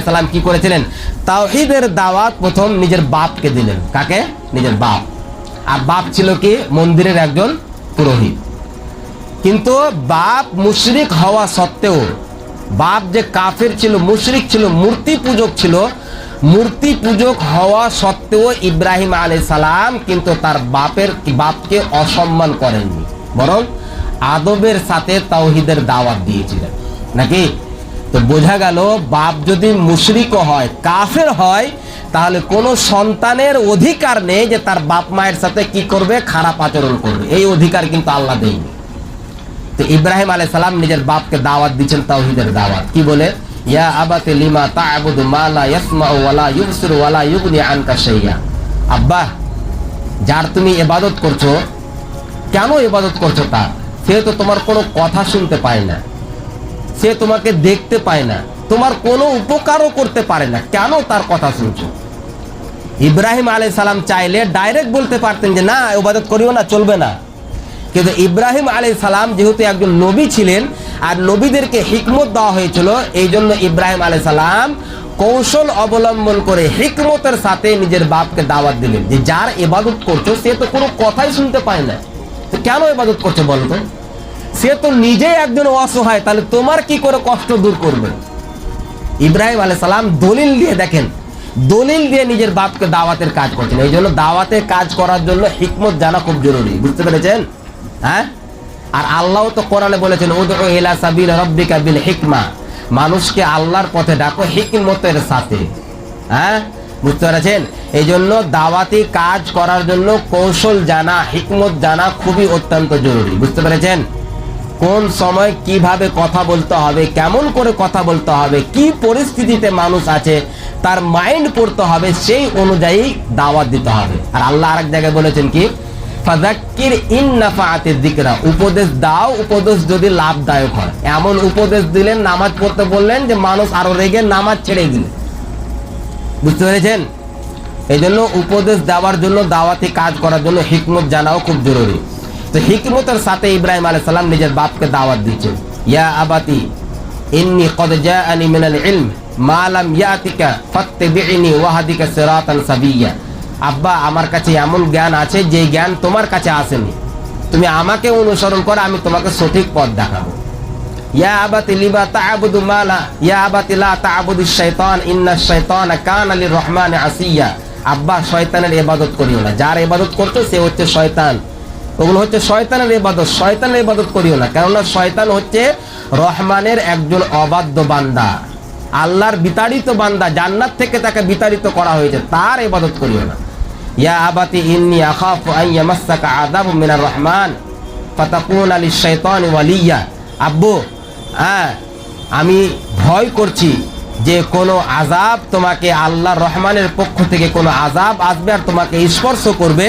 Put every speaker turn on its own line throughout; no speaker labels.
সালাম কি করেছিলেন? তাওহীদের দাওয়াত প্রথম নিজের বাপকে দিলেন। কাকে? নিজের বাপ। আর বাপ ছিল কি? মন্দিরের একজন পুরোহিত। কিন্তু বাপ মুশরিক হওয়া সত্ত্বেও, বাপ যে কাফের ছিল, মুশরিক ছিল, মূর্তি পূজক ছিল, মূর্তি পূজক হওয়া সত্ত্বেও ইব্রাহিম আলাইহিস সালাম কিন্তু তার বাপকে অসম্মান করেননি, বরং আদবের সাথে তাওহীদের দাওয়াত দিয়েছিলেন। নাকি? তো বোঝা গেল, বাপ যদি মুশরিকও হয়, কাফের হয়, তাহলে কোনো সন্তানের অধিকার নেই যে তার বাপ মায়ের সাথে কি করবে? খারাপ আচরণ করবে। এই অধিকার কিন্তু আল্লাহ দেয়নি। তো ইব্রাহিম আলাইহিস সালাম নিজের বাপকে দাওয়াত দিচ্ছেন তাওহীদের দাওয়াত। কি বলে? ইয়া আবাতি লিমা তা'বুদু মা লা ইয়াসমাউ ওয়া লা ইউবসিরু ওয়া লা ইউগনি আনকা শাইয়া। আব্বা, যার তুমি ইবাদত করছো, কেন ইবাদত করছো তার? সে তো তোমার কোনো কথা শুনতে পায় না, সে তোমাকে দেখতে পায় না, তোমার কোনো উপকারও করতে পারে না, কেন তার কথা শুনছো? ইব্রাহিম আলাইহিস সালাম চাইলে ডাইরেক্ট বলতে পারতেন যে না, ইবাদত করিও না, চলবে না। কিন্তু ইব্রাহিম আলাইহিস সালাম যেহেতু একজন নবী ছিলেন, আর নবীদেরকে হিকমত দেওয়া হয়েছিল, এই জন্য ইব্রাহিম আলাইহিস সালাম কৌশল অবলম্বন করে হিকমতের সাথে নিজের বাপকে দাওয়াত দিলেন যে যার ইবাদত করছো সে তো কোনো কথাই শুনতে পায় না, তো কেন ইবাদত করছো বলো তো? সে তো নিজেই একজন অসহায়, তাহলে তোমার কি করে কষ্ট দূর করবে? ইব্রাহিম আলাইহিস সালাম দলিল দিয়ে, দেখেন, দলিল দিয়ে নিজের বাপকে দাওয়াতের কাজ করছেন। এই জন্য দাওয়াতের কাজ করার জন্য হিকমত জানা খুব জরুরি। বুঝতে পেরেছেন? হ্যাঁ। আর আল্লাহ তো কোরআনে বলেছেন, উদউ ইলা সাবিল রাব্বিকা বিল হিকমা, মানুষকে আল্লাহর পথে ডাকো হিকমতের সাথে। হ্যাঁ, বুঝতে পেরেছেন? এই জন্য দাওয়াতি কাজ করার জন্য কৌশল জানা, হিকমত জানা খুবই অত্যন্ত জরুরি। বুঝতে পেরেছেন? কোন সময় কিভাবে কথা বলতে হবে, কেমন করে কথা বলতে হবে, কি পরিস্থিতিতে মানুষ আছে তার মাইন্ড পড়তে হবে, সেই অনুযায়ী দাওয়াত দিতে হবে। আর আল্লাহ আরেক জায়গায় বলেছেন কি? ফাযাক্কির ইন নাফাআতিয যিকরা, উপদেশ দাও, উপদেশ যদি লাভদায়ক হয়। এমন উপদেশ দিলেন, নামাজ পড়তে বললেন যে মানুষ আরো রেগে নামাজ ছেড়ে দিল। বুঝতে পেরেছেন? এই জন্য উপদেশ দেওয়ার জন্য, দাওয়াতি কাজ করার জন্য হিকমত জানাও খুব জরুরি। তো হিকমতের সাথে ইব্রাহিম আলাইহিস সালাম নিজের বাপকে দাওয়াত দিচ্ছেন। ইয়া আবাতি ইন্নী ক্বাদ জাআনি মিনাল ইলম মা লাম ইয়াতিকা ফাত্তাবি'নি ওয়াহদিকা সিরাতান সাবিয়্যা। আব্বা, আমার কাছে এমন জ্ঞান আছে যে জ্ঞান তোমার কাছে আসেনি, তুমি আমাকে অনুসরণ করো, আমি তোমাকে সঠিক পথ দেখাবো। ইয়া আবাতি লিমা তা'বুদু মা লা ইয়া আবাতি লা তা'বুদিশ শাইতান ইন্নাশ শাইতানা কানা লির-রহমানি আসিয়্যা। আব্বা, শয়তানের ইবাদত করিও না, যার ইবাদত করছো সে হচ্ছে শয়তান, ওগুলো হচ্ছে শয়তানের ইবাদত, শয়তানের ইবাদত করিও না। কেননা শয়তান হচ্ছে রহমানের একজন অবাধ্য বান্দা, আল্লাহর বিতাড়িত বান্দা, জান্নাত থেকে তাকে বিতাড়িত করা হয়েছে, তার ইবাদত করিও না। ইয়া আবাতি ইন্নী আখাফু আন ইয়ামাসসাকা আযাবুম মিনার রহমান ফাতাকুনা লিশ-শাইতানি ওয়ালিয়্যা। আব্বু, আমি ভয় করছি যে কোনো আযাব তোমাকে, আল্লাহর রহমানের পক্ষ থেকে কোনো আযাব আসবে আর তোমাকে স্পর্শ করবে,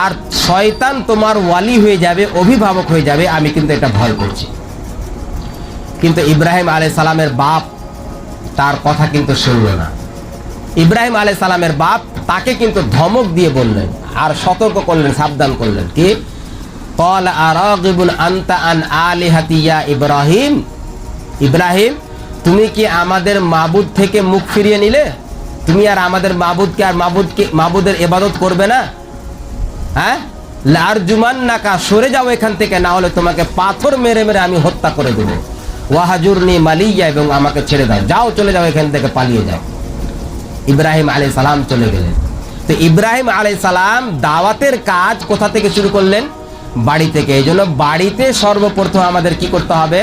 আর শয়তান তোমার ওয়ালি হয়ে যাবে, অভিভাবক হয়ে যাবে, আমি কিন্তু এটা ভয় করছি। কিন্তু ইব্রাহিম আলাইহিস সালামের বাপ তার কথা কিন্তু শুনল না। ইব্রাহিম আলাইহিস সালামের বাপ তাকে কিন্তু ধমক দিয়ে বললেন আর সতর্ক করলেন, সাবধান করলেন। কি? ক্বালা আরাগিবুন আনতা আন আলিহাতি ইয়া ইব্রাহিম। ইব্রাহিম, তুমি কি আমাদের মাবুদ থেকে মুখ ফিরিয়ে নিলে? তুমি আর আমাদের মাবুদকে আর মাবুদের ইবাদত করবে না? হ্যাঁ, লারজুমান্নাকা, সরে যাও এখান থেকে, না হলে তোমাকে পাথর মেরে মেরে আমি হত্যা করে দেব। ওয়াহাজুরনি মালিয়া, এবং আমাকে ছেড়ে দাও, যাও, চলে যাও এখান থেকে, পালিয়ে যাও। ইব্রাহিম আলাইহিস সালাম চলে গেলেন। তো ইব্রাহিম আলাইহিস সালাম দাওয়াতের কাজ কোথা থেকে শুরু করলেন? বাড়ি থেকে। এই জন্য বাড়িতে সর্বপ্রথম আমাদের কি করতে হবে?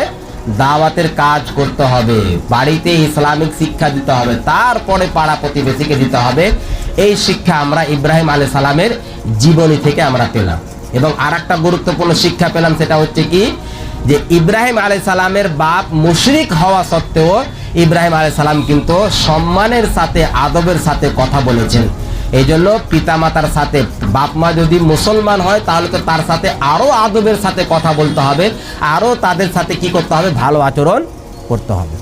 দাওয়াতের কাজ করতে হবে, বাড়িতে ইসলামিক শিক্ষা দিতে হবে, তারপরে পাড়া প্রতিবেশীকে দিতে হবে। এই শিক্ষা আমরা ইব্রাহিম আলাইহিস সালামের জীবনী থেকে আমরা পেলাম। এবং আর একটা গুরুত্বপূর্ণ শিক্ষা পেলাম, সেটা হচ্ছে কি? যে ইব্রাহিম আলাইহিস সালামের বাপ মুশরিক হওয়া সত্ত্বেও ইব্রাহিম আলাইহিস সালাম কিন্তু সম্মানের সাথে, আদবের সাথে কথা বলেছেন। এই জন্য পিতামাতার সাথে, বাপ মা যদি মুসলমান হয় তাহলে তো তার সাথে আরো আদবের সাথে কথা বলতে হবে, আরো তাদের সাথে কি করতে হবে? ভালো আচরণ করতে হবে।